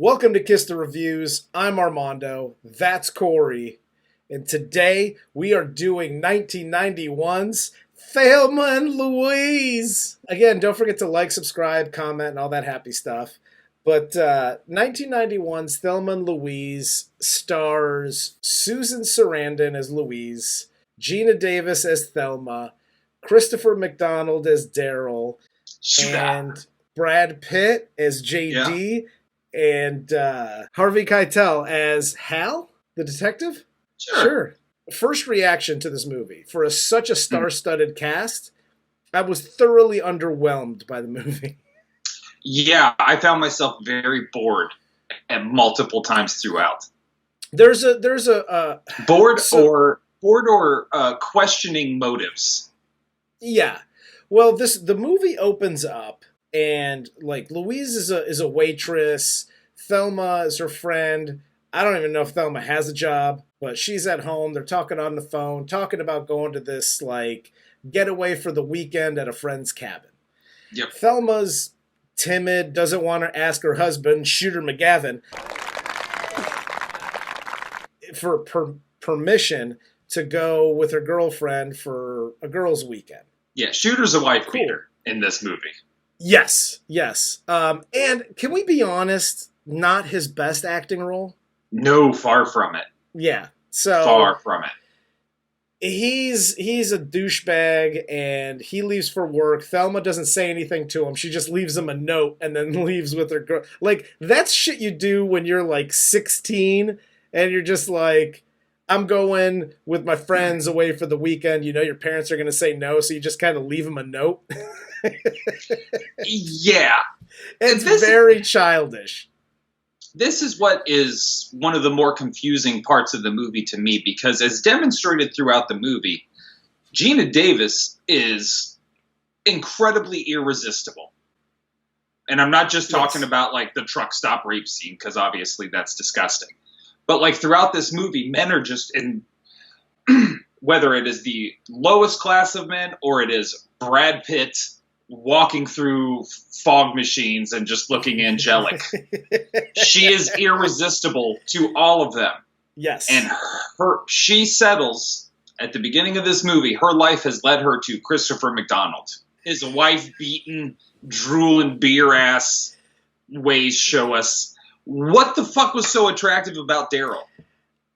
Welcome to Kiss the Reviews. I'm Armando. That's Corey. And today we are doing 1991's Thelma and Louise. Again, don't forget to like, subscribe, comment, and all that happy stuff. But 1991's Thelma and Louise stars Susan Sarandon as Louise, Geena Davis as Thelma, Christopher McDonald as Daryl, and Brad Pitt as JD, and Harvey Keitel as Hal, the detective? Sure. First reaction to this movie. For such a star-studded cast, I was thoroughly underwhelmed by the movie. Yeah, I found myself very bored at multiple times throughout. There's a bored or questioning motives. Yeah. Well, the movie opens up and like Louise is a waitress, Thelma is her friend. I don't even know if Thelma has a job, but she's at home. They're talking on the phone, talking about going to this like getaway for the weekend at a friend's cabin. Yep. Thelma's timid, doesn't want to ask her husband, Shooter McGavin, for permission to go with her girlfriend for a girls' weekend. Yeah, Shooter's a wife beater in this movie. Yes. And can we be honest, not his best acting role? No, far from it. Yeah. So far from it. He's a douchebag and he leaves for work. Thelma doesn't say anything to him. She just leaves him a note and then leaves with her girl. Like, that's shit you do when you're like 16 and you're just like, I'm going with my friends away for the weekend. You know your parents are going to say no, so you just kind of leave them a note. Yeah. It's very childish. This is what is one of the more confusing parts of the movie to me, because as demonstrated throughout the movie, Geena Davis is incredibly irresistible. And I'm not just talking about like the truck stop rape scene, because obviously that's disgusting. But like throughout this movie, men are just in, whether it is the lowest class of men or it is Brad Pitt walking through fog machines and just looking angelic. She is irresistible to all of them. Yes. And she settles at the beginning of this movie. Her life has led her to Christopher McDonald. His wife-beaten, drooling beer ass ways show us what the fuck was so attractive about Daryl.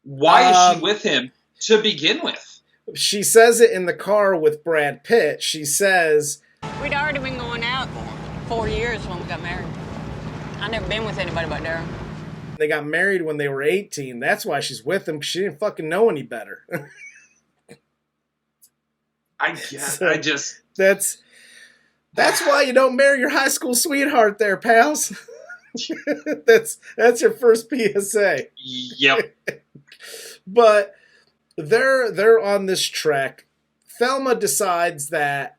Why is she with him to begin with? She says it in the car with Brad Pitt. She says, we'd already been going out 4 years when we got married. I've never been with anybody but Daryl. They got married when they were 18. That's why she's with him, because she didn't fucking know any better. I guess. So that's why you don't marry your high school sweetheart there, pals. That's your first PSA. Yep. But they're on this trek. Thelma decides that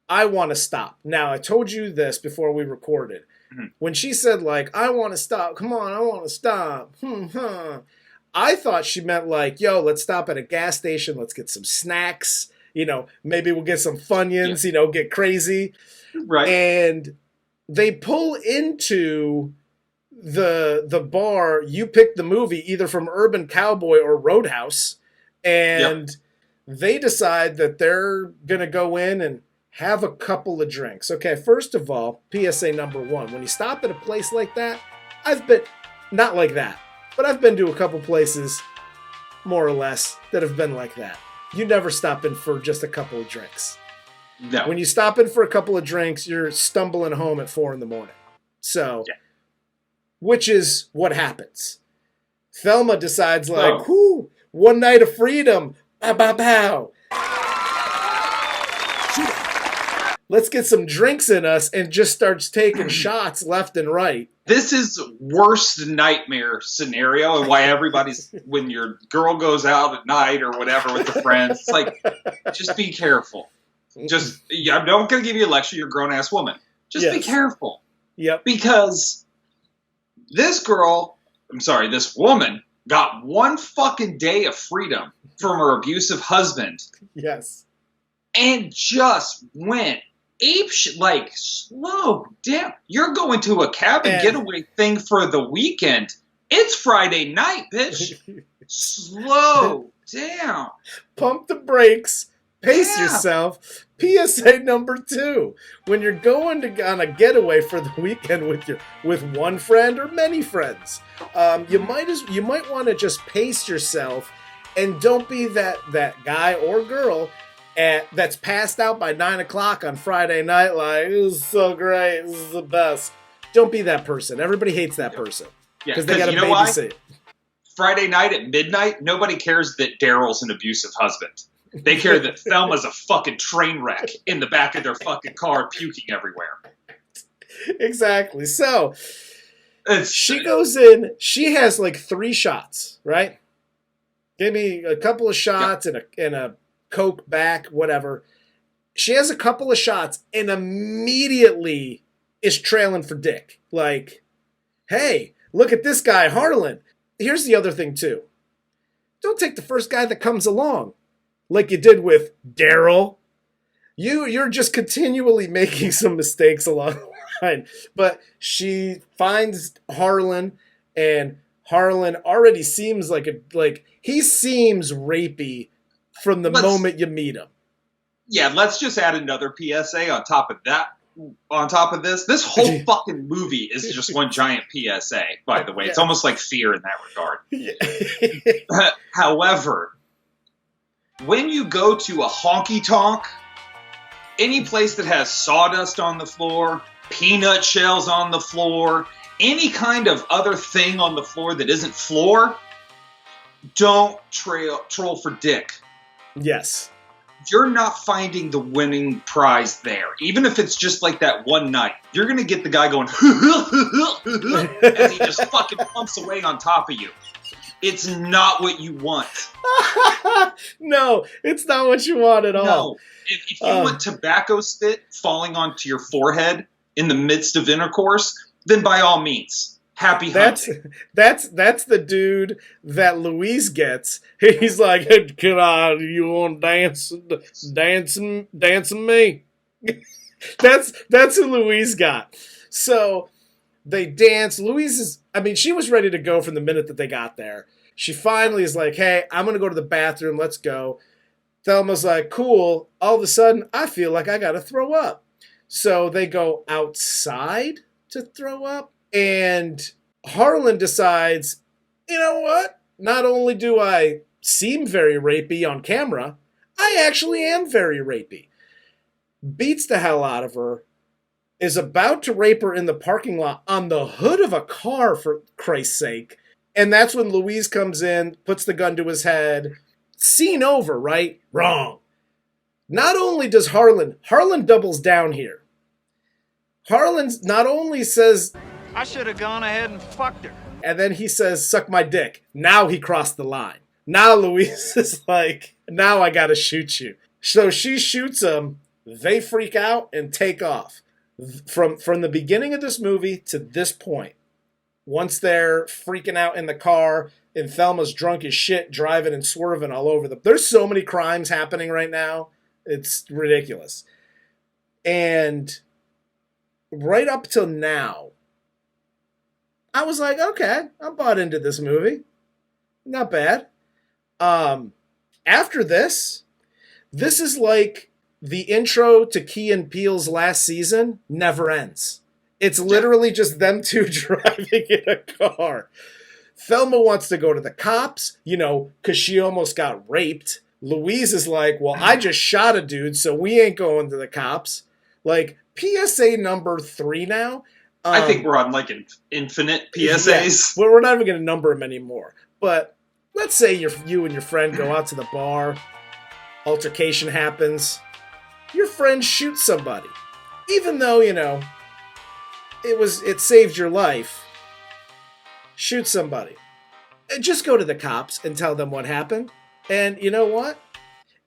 I want to stop. Now, I told you this before we recorded. Mm-hmm. When she said, like, I want to stop. Come on, I want to stop. I thought she meant, like, yo, let's stop at a gas station. Let's get some snacks. You know, maybe we'll get some Funyuns, you know, get crazy. Right. And they pull into the bar. You pick the movie, either from Urban Cowboy or Roadhouse. And they decide that they're going to go in and have a couple of drinks. Okay, first of all, PSA number 1. When you stop at a place like that, I've been, not like that, but I've been to a couple places, more or less, that have been like that. You never stop in for just a couple of drinks. No. When you stop in for a couple of drinks, you're stumbling home at 4 a.m. So, which is what happens. Thelma decides, like, whoo, one night of freedom, bow, bow, bow. Let's get some drinks in us, and just starts taking shots left and right. This is worst nightmare scenario, and why everybody's, when your girl goes out at night or whatever with the friends, it's like, just be careful. Just, I'm not going to give you a lecture, you're a grown-ass woman. Just be careful. Yep. Because this woman got one fucking day of freedom from her abusive husband. Yes. And just went like, slow down. You're going to a cabin And- getaway thing for the weekend. It's Friday night, bitch. Slow down. Pump the brakes. Pace Yeah. yourself. PSA number 2: when you're going on a getaway for the weekend with one friend or many friends, you might want to just pace yourself, and don't be that guy or girl that's passed out by 9 o'clock on Friday night. Like, this is so great. This is the best. Don't be that person. Everybody hates that person Yeah, because they got to you know why? babysit. Friday night at midnight, nobody cares that Daryl's an abusive husband. They care that Thelma's a fucking train wreck in the back of their fucking car, puking everywhere. Exactly. So It's, she goes in. She has like 3 shots, right? Give me a couple of shots and a Coke back, whatever. She has a couple of shots and immediately is trailing for dick. Like, hey, look at this guy, Harlan. Here's the other thing too. Don't take the first guy that comes along, like you did with Daryl. You're just continually making some mistakes along the line. But she finds Harlan, and Harlan already seems like he seems rapey from the moment you meet him. yeah, let's just add another PSA on top of that. On top of this whole fucking movie is just one giant PSA, by the way. It's almost like Fear in that regard. Yeah. However, when you go to a honky-tonk, any place that has sawdust on the floor, peanut shells on the floor, any kind of other thing on the floor that isn't floor, don't troll for dick. Yes. You're not finding the winning prize there. Even if it's just like that one night, you're going to get the guy going as he just fucking pumps away on top of you. It's not what you want. No, it's not what you want at all. No. If you want tobacco spit falling onto your forehead in the midst of intercourse, then by all means, happy hunting. That's the dude that Louise gets. He's like, hey, can you want to dance me? That's who Louise got. So they dance. Louise she was ready to go from the minute that they got there. She finally is like, hey, I'm going to go to the bathroom. Let's go. Thelma's like, cool. All of a sudden, I feel like I got to throw up. So they go outside to throw up. And Harlan decides, you know what? Not only do I seem very rapey on camera, I actually am very rapey. Beats the hell out of her, is about to rape her in the parking lot on the hood of a car, for Christ's sake. And that's when Louise comes in, puts the gun to his head. Scene over, right? Wrong. Not only does Harlan doubles down here. Harlan not only says, I should have gone ahead and fucked her. and then he says, suck my dick. Now he crossed the line. Now Louise is like, now I gotta shoot you. So she shoots him. They freak out and take off. From the beginning of this movie to this point, once they're freaking out in the car and Thelma's drunk as shit, driving and swerving all over them. There's so many crimes happening right now. It's ridiculous. And right up till now, I was like, okay, I'm bought into this movie. Not bad. After this is like the intro to Key and Peele's last season never ends. It's literally just them two driving in a car. Thelma wants to go to the cops, because she almost got raped. Louise is like, well, I just shot a dude, so we ain't going to the cops. Like, PSA number 3 now. I think we're on like an infinite PSAs. Yeah, we're not even going to number them anymore. But let's say you and your friend go out to the bar. Altercation happens. Your friend shoots somebody. Even though, it saved your life. Shoot somebody. Just go to the cops and tell them what happened. And you know what?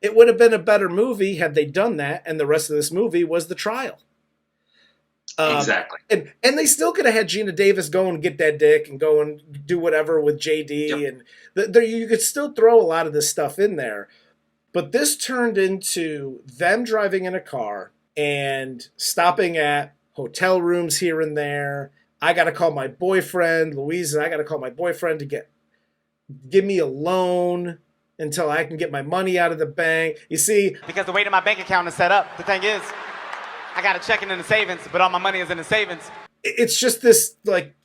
It would have been a better movie had they done that, and the rest of this movie was the trial. Exactly. And they still could have had Geena Davis go and get that dick and go and do whatever with JD. Yep. And you could still throw a lot of this stuff in there. But this turned into them driving in a car, and stopping at hotel rooms here and there. I got to call my boyfriend, Louise, and I got to call my boyfriend to give me a loan until I can get my money out of the bank. You see, because the way that my bank account is set up, the thing is, I got a checking in the savings, but all my money is in the savings. it's just this, like,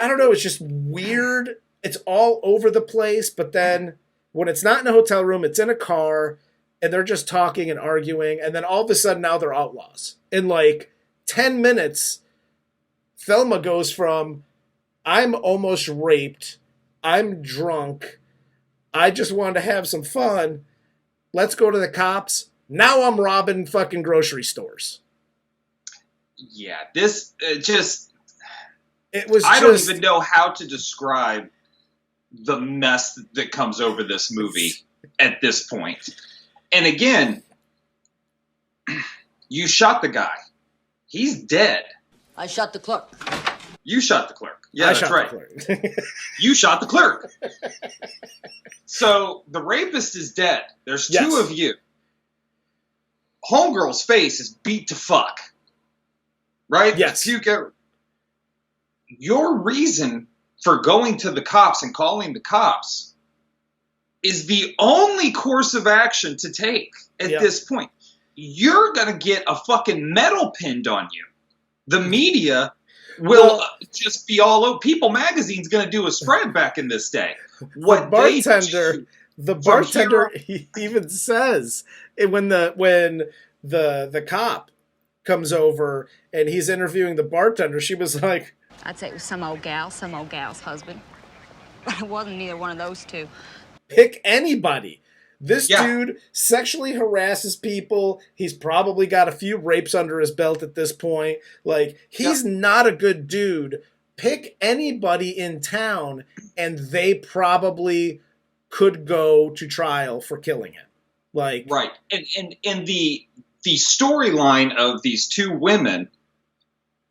I don't know, it's just weird. It's all over the place, but then when it's not in a hotel room, it's in a car, and they're just talking and arguing, and then all of a sudden now they're outlaws. In like 10 minutes, Thelma goes from, I'm almost raped, I'm drunk, I just wanted to have some fun, let's go to the cops, now I'm robbing fucking grocery stores. Yeah, this just... It was I don't even know how to describe the mess that comes over this movie at this point. And again, you shot the guy. He's dead. I shot the clerk. You shot the clerk. Yeah, that's right. You shot the clerk. So the rapist is dead. There's two of you. Homegirl's face is beat to fuck. Right? Yes. Your reason for going to the cops and calling the cops is the only course of action to take at this point. You're going to get a fucking medal pinned on you. The media will just be all over. People Magazine's going to do a spread back in this day. What the bartender he even says when the cop comes over and he's interviewing the bartender, she was like, I'd say it was some old gal's husband. But it wasn't neither one of those two. Pick anybody. This dude sexually harasses people. He's probably got a few rapes under his belt at this point. Like, he's not a good dude. Pick anybody in town, and they probably could go to trial for killing him. Like, right. And the storyline of these two women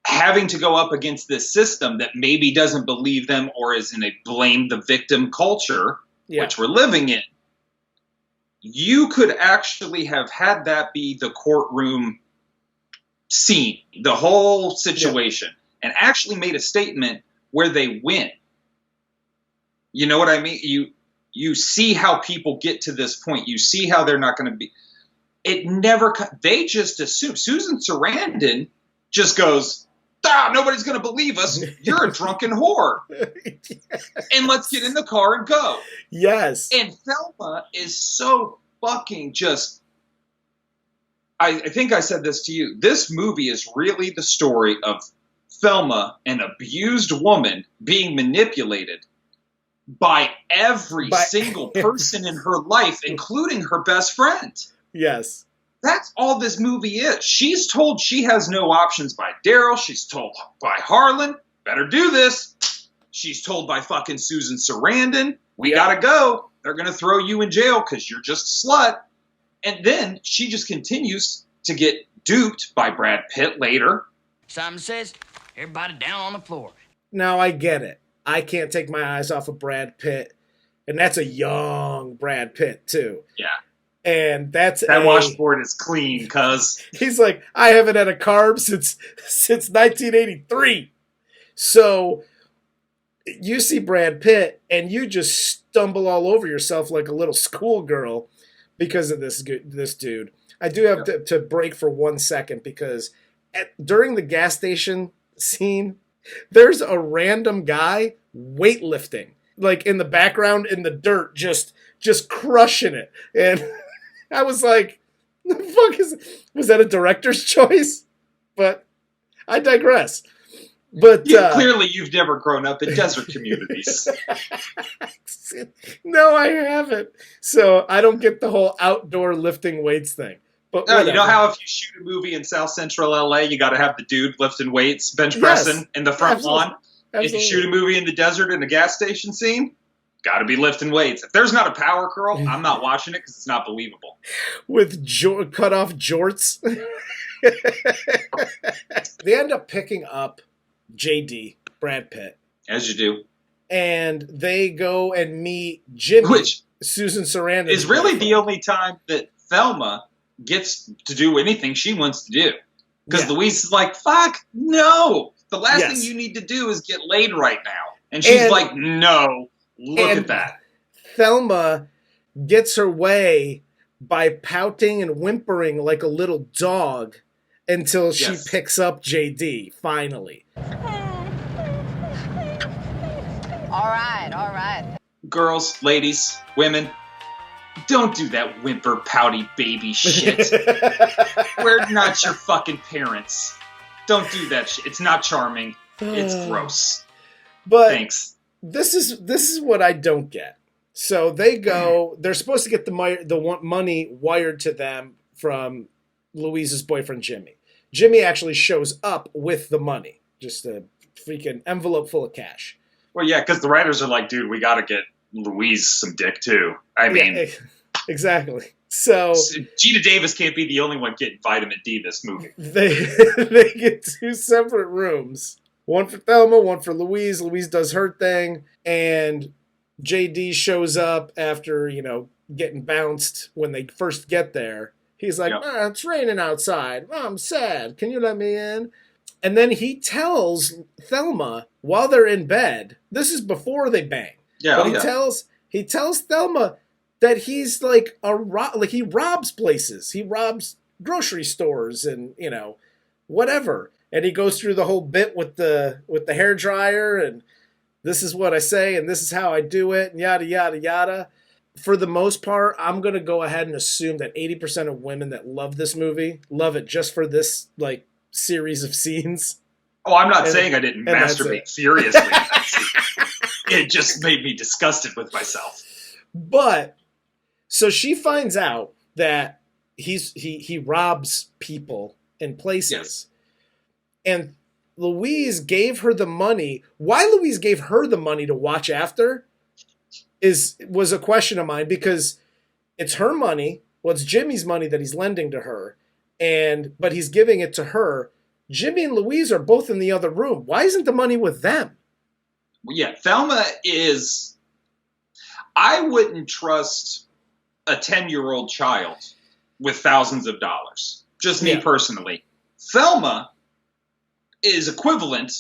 having to go up against this system that maybe doesn't believe them or is in a blame the victim culture, which we're living in. You could actually have had that be the courtroom scene, the whole situation, and actually made a statement where they win. You know what I mean? You see how people get to this point. You see how they're not going to be. It never. They just assume. Susan Sarandon just goes, nobody's going to believe us. You're a drunken whore. And let's get in the car and go. Yes. And Thelma is so fucking just... I think I said this to you. This movie is really the story of Thelma, an abused woman, being manipulated by every single person in her life, including her best friend. Yes. That's all this movie is. She's told she has no options by Daryl. She's told by Harlan, better do this. She's told by fucking Susan Sarandon, we gotta go. They're gonna throw you in jail because you're just a slut. And then she just continues to get duped by Brad Pitt later. Simon says, everybody down on the floor. Now I get it. I can't take my eyes off of Brad Pitt. And that's a young Brad Pitt, too. Yeah. And that washboard is clean, cuz. He's like, I haven't had a carb since 1983. So you see Brad Pitt and you just stumble all over yourself like a little schoolgirl because of this dude. I do have to break for 1 second because during the gas station scene, there's a random guy weightlifting, like in the background in the dirt, just crushing it. And I was like, the fuck was that a director's choice? But I digress. But clearly you've never grown up in desert communities. No, I haven't. So I don't get the whole outdoor lifting weights thing. But no, you know how if you shoot a movie in South Central LA, you got to have the dude lifting weights, bench pressing in the front lawn. Absolutely. If you shoot a movie in the desert in a gas station scene, got to be lifting weights. If there's not a power curl, I'm not watching it because it's not believable. With cut off jorts. They end up picking up JD, Brad Pitt. As you do. And they go and meet Jimmy, which Susan Sarandon. Is really the only time that Thelma gets to do anything she wants to do. Because Yeah. Louise is like, fuck, no. The last Yes. thing you need to do is get laid right now. And she's like, no, look at that. Thelma gets her way by pouting and whimpering like a little dog until she picks up JD, finally. All right. Girls, ladies, women, don't do that whimper, pouty baby shit. We're not your fucking parents. Don't do that shit. It's not charming. It's gross. But thanks. This is what I don't get. So they go. They're supposed to get the money wired to them from Louise's boyfriend Jimmy. Jimmy actually shows up with the money, just a freaking envelope full of cash. Well, yeah, because the writers are like, dude, we got to get Louise some dick too. I mean, exactly. So Geena Davis can't be the only one getting vitamin D this movie. They get 2 separate rooms. One for Thelma, one for Louise. Louise does her thing, and JD shows up after, getting bounced when they first get there. He's like, it's raining outside. I'm sad. Can you let me in? And then he tells Thelma while they're in bed, this is before they bang. Yeah, but he tells Thelma that he's like he robs places. He robs grocery stores and, whatever. And he goes through the whole bit with the hairdryer, and this is what I say and this is how I do it, and yada yada yada. For the most part, I'm going to go ahead and assume that 80% of women that love this movie love it just for this series of scenes. Oh, I'm not saying I didn't masturbate furiously in that scene. It just made me disgusted with myself. But so she finds out that he robs people in places. Yes. And Louise gave her the money. Why Louise gave her the money to watch after was a question of mine, because it's her money. Well, it's Jimmy's money that he's lending to her, but he's giving it to her. Jimmy and Louise are both in the other room. Why isn't the money with them? Yeah, Thelma is... I wouldn't trust a 10-year-old child with thousands of dollars. Just me personally. Thelma is equivalent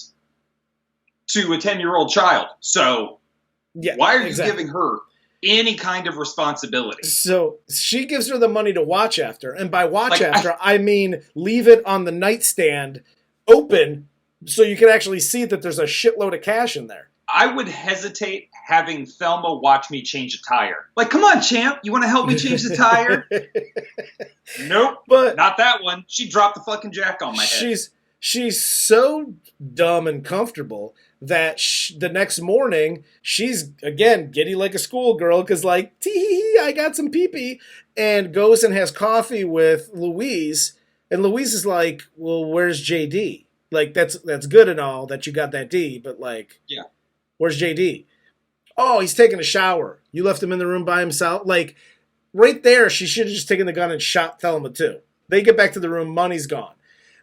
to a 10-year-old child. So why are you giving her any kind of responsibility? So she gives her the money to watch after. And by watch after, I mean leave it on the nightstand open so you can actually see that there's a shitload of cash in there. I would hesitate having Thelma watch me change a tire. Like, come on, champ, you want to help me change the tire? Nope, but not that one. She dropped the fucking jack on my head. She's so dumb and comfortable that the next morning she's, again, giddy like a schoolgirl because tee-hee-hee, I got some pee-pee, and goes and has coffee with Louise. And Louise is like, well, where's JD? That's good and all that you got that D, but where's JD? Oh, he's taking a shower. You left him in the room by himself? Right there, she should have just taken the gun and shot Thelma too. They get back to the room, money's gone.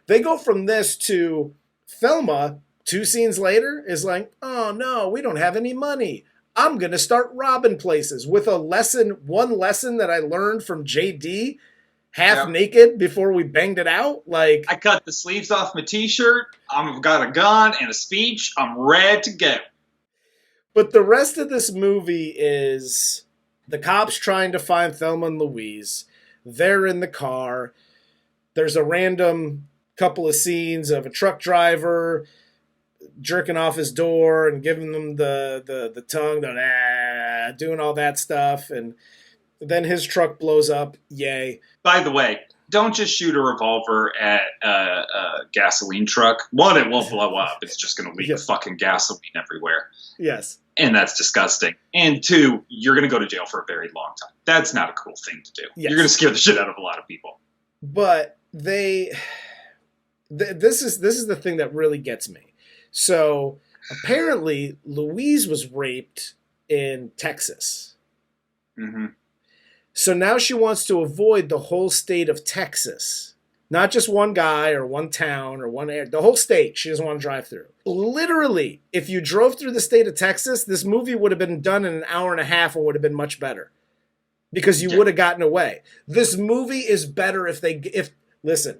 They go from this to Thelma, 2 scenes later, is like, oh no, we don't have any money. I'm going to start robbing places with one lesson that I learned from JD, half naked before we banged it out. I cut the sleeves off my t-shirt. I've got a gun and a speech. I'm ready to go. But the rest of this movie is the cops trying to find Thelma and Louise. They're in the car. There's a random couple of scenes of a truck driver jerking off his door and giving them the tongue, doing all that stuff. And then his truck blows up. Yay. By the way, don't just shoot a revolver at a gasoline truck. One, it won't blow up. It's just going to leak fucking gasoline everywhere. Yes. And that's disgusting. And 2, you're going to go to jail for a very long time. That's not a cool thing to do. Yes. You're going to scare the shit out of a lot of people. But this is the thing that really gets me. So apparently Louise was raped in Texas. Mm-hmm. So now she wants to avoid the whole state of Texas. Not just one guy or one town or one area. The whole state she doesn't want to drive through. Literally, if you drove through the state of Texas, this movie would have been done in an hour and a half and would have been much better. Because you would have gotten away. This movie is better listen.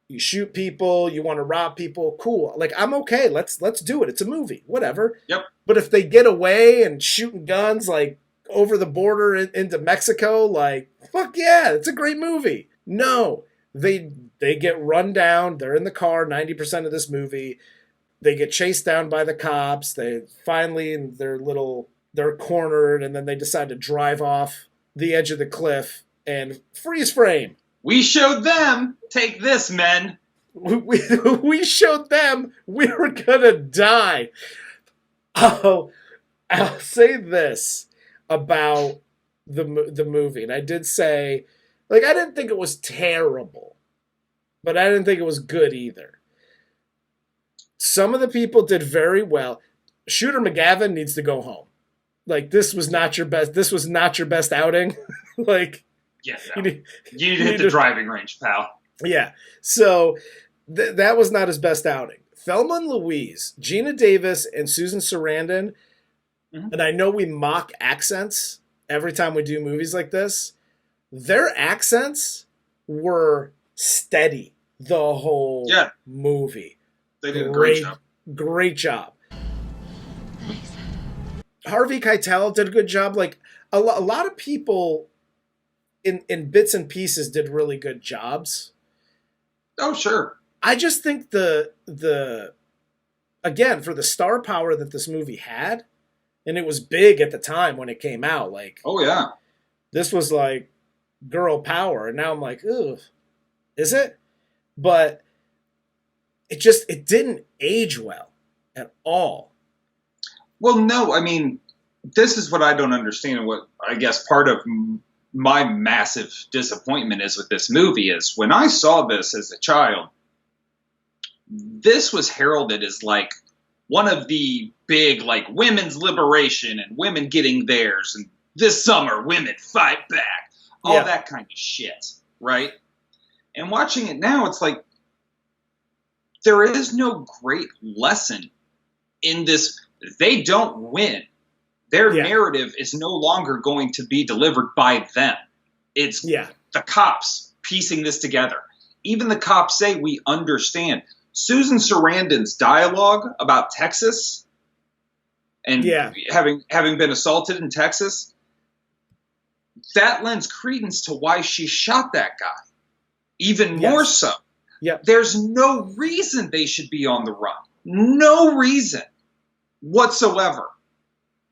You shoot people, you want to rob people, cool. Like, I'm okay. Let's do it. It's a movie, whatever. Yep. But if they get away and shooting guns like over the border into Mexico, like, fuck yeah, it's a great movie. No, they get run down. They're in the car 90% of this movie. They get chased down by the cops. They finally, they're cornered, and then they decide to drive off the edge of the cliff and freeze frame. We showed them. Take this, men. We showed them we were gonna die. Oh, I'll say this about the movie, and I did say, like, I didn't think it was terrible, but I didn't think it was good either. Some of the people did very well. Shooter McGavin needs to go home. Like, this was not your best. This was not your best outing. Like, yeah, no. You hit the driving range, pal. Yeah, so that was not his best outing. Thelma and Louise, Geena Davis and Susan Sarandon, and I know we mock accents every time we do movies like this. Their accents were steady the whole movie. They did a great job. Great job. Harvey Keitel did a good job. Like, a lot of people in bits and pieces did really good jobs. Oh, sure. I just think again, for the star power that this movie had, and it was big at the time when it came out, like, oh yeah, this was like girl power, and now I'm like, ooh, is it? But it didn't age well at all. Well, no, I mean, this is what I don't understand, and what I guess part of my massive disappointment is with this movie is when I saw this as a child, this was heralded as like one of the big, like, women's liberation and women getting theirs, and this summer women fight back, all that kind of shit, right? And watching it now, it's like there is no great lesson in this. They don't win. Their narrative is no longer going to be delivered by them. It's the cops piecing this together. Even the cops say, we understand. Susan Sarandon's dialogue about Texas and having been assaulted in Texas, that lends credence to why she shot that guy. Even more so. Yep. There's no reason they should be on the run. No reason whatsoever.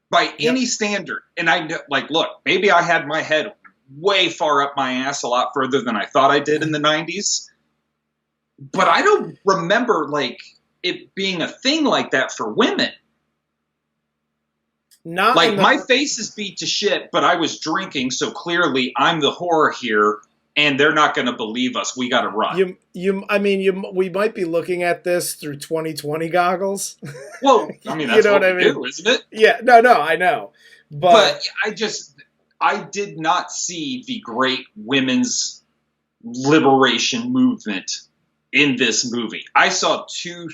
By any standard. And I know, like, look, maybe I had my head way far up my ass a lot further than I thought I did in the 90s. But I don't remember, like, it being a thing like that for women. Not like, my face is beat to shit, but I was drinking, so clearly I'm the whore here, and they're not going to believe us. We got to run. We might be looking at this through 2020 goggles. Well, I mean, that's what we do, isn't it? Yeah, no, I know. But I did not see the great women's liberation movement in this movie. I saw two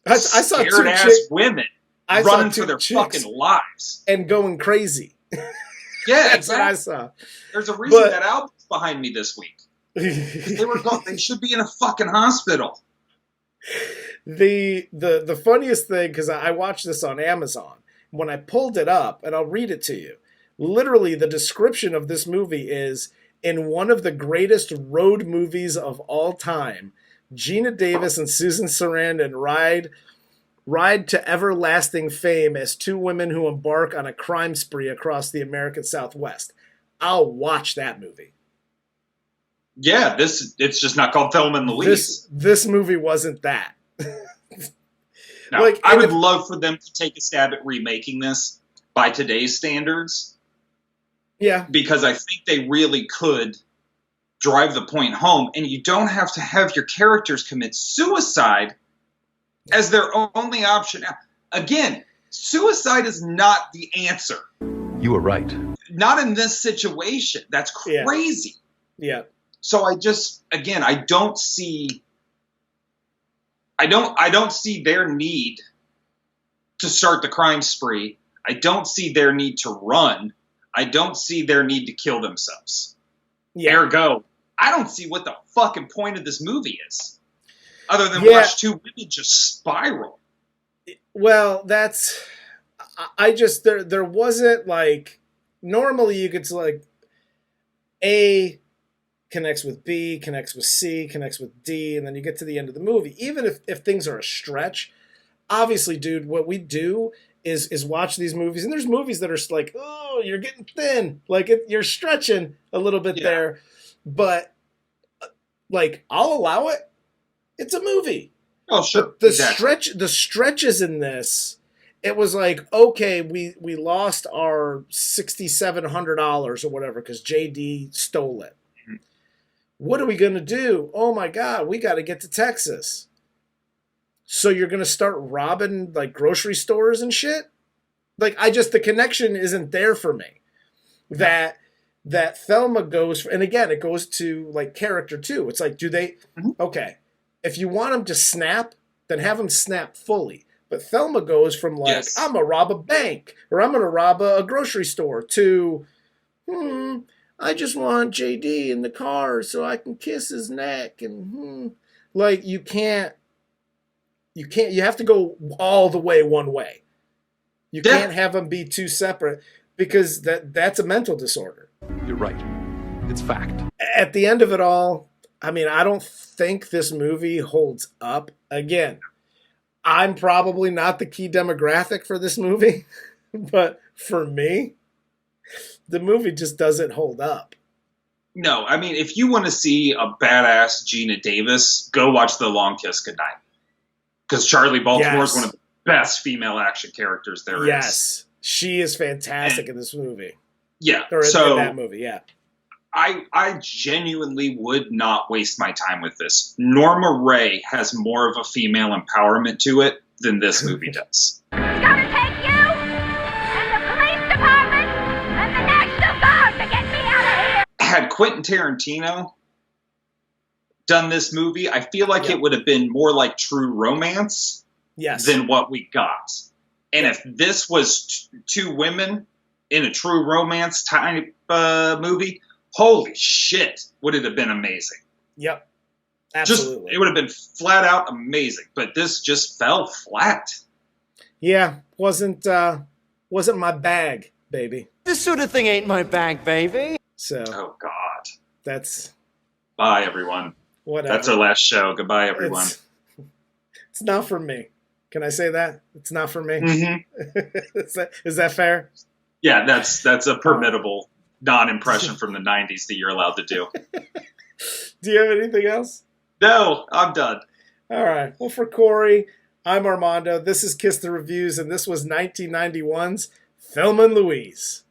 scared-ass women running for their fucking lives. And going crazy. Yeah, That's what I saw. There's a reason that album's behind me this week. They should be in a fucking hospital. The funniest thing, because I watched this on Amazon, when I pulled it up, and I'll read it to you, literally the description of this movie is, in one of the greatest road movies of all time, Geena Davis and Susan Sarandon ride to everlasting fame as two women who embark on a crime spree across the American Southwest. I'll watch that movie. Yeah, it's just not called Thelma and Louise. This movie wasn't that. No, like, I would love for them to take a stab at remaking this by today's standards. Yeah. Because I think they really could drive the point home, and you don't have to have your characters commit suicide as their only option. Again, suicide is not the answer. You were right. Not in this situation. That's crazy. Yeah. So I don't see their need to start the crime spree. I don't see their need to run. I don't see their need to kill themselves. Yeah. Ergo, I don't see what the fucking point of this movie is, other than Yeah. watch two women just spiral. Well, that's I just there wasn't like normally you could like A connects with B, connects with C, connects with D, and then you get to the end of the movie. Even if things are a stretch, obviously, dude, what we do is watch these movies, and there's movies that are like, oh, you're getting thin, like you're stretching a little bit there, but like I'll allow it. It's a movie. Oh, sure. But the exactly. the stretches in this, it was like, okay, we lost our $6,700 or whatever because JD stole it. Mm-hmm. What are we gonna do? Oh my God, we got to get to Texas. So you're gonna start robbing like grocery stores and shit? Like the connection isn't there for me. That Thelma goes for, and again, it goes to like character too. It's like, do they? Okay, if you want them to snap, then have them snap fully. But Thelma goes from like, Yes. I'm gonna rob a bank or I'm gonna rob a grocery store to, I just want JD in the car so I can kiss his neck and like you can't. You have to go all the way one way. You can't have them be two separate because that's a mental disorder. You're right. It's fact. At the end of it all, I mean, I don't think this movie holds up. Again, I'm probably not the key demographic for this movie, but for me, the movie just doesn't hold up. No, I mean, if you want to see a badass Geena Davis, go watch The Long Kiss Goodnight. Because Charlie Baltimore is one of the best female action characters there is. Yes, she is fantastic in this movie. Yeah, Or in so that movie, yeah. I genuinely would not waste my time with this. Norma Ray has more of a female empowerment to it than this movie does. It's gonna take you and the police department and the National Guard to get me out of here. Had Quentin Tarantino done this movie, I feel like it would have been more like True Romance than what we got. And if this was two women in a True Romance type movie, holy shit, would it have been amazing. Yep. Absolutely. It would have been flat out amazing, but this just fell flat. Yeah, wasn't my bag, baby. This sort of thing ain't my bag, baby. So oh God. That's bye everyone. Whatever. That's our last show. Goodbye everyone. It's not for me. Can I say that? It's not for me. Mm-hmm. Is that fair? Yeah, that's a permittable non-impression from the 90s that you're allowed to do. Do you have anything else? No, I'm done. All right. Well, for Corey, I'm Armando. This is Kiss the Reviews, and this was 1991's Thelma and Louise.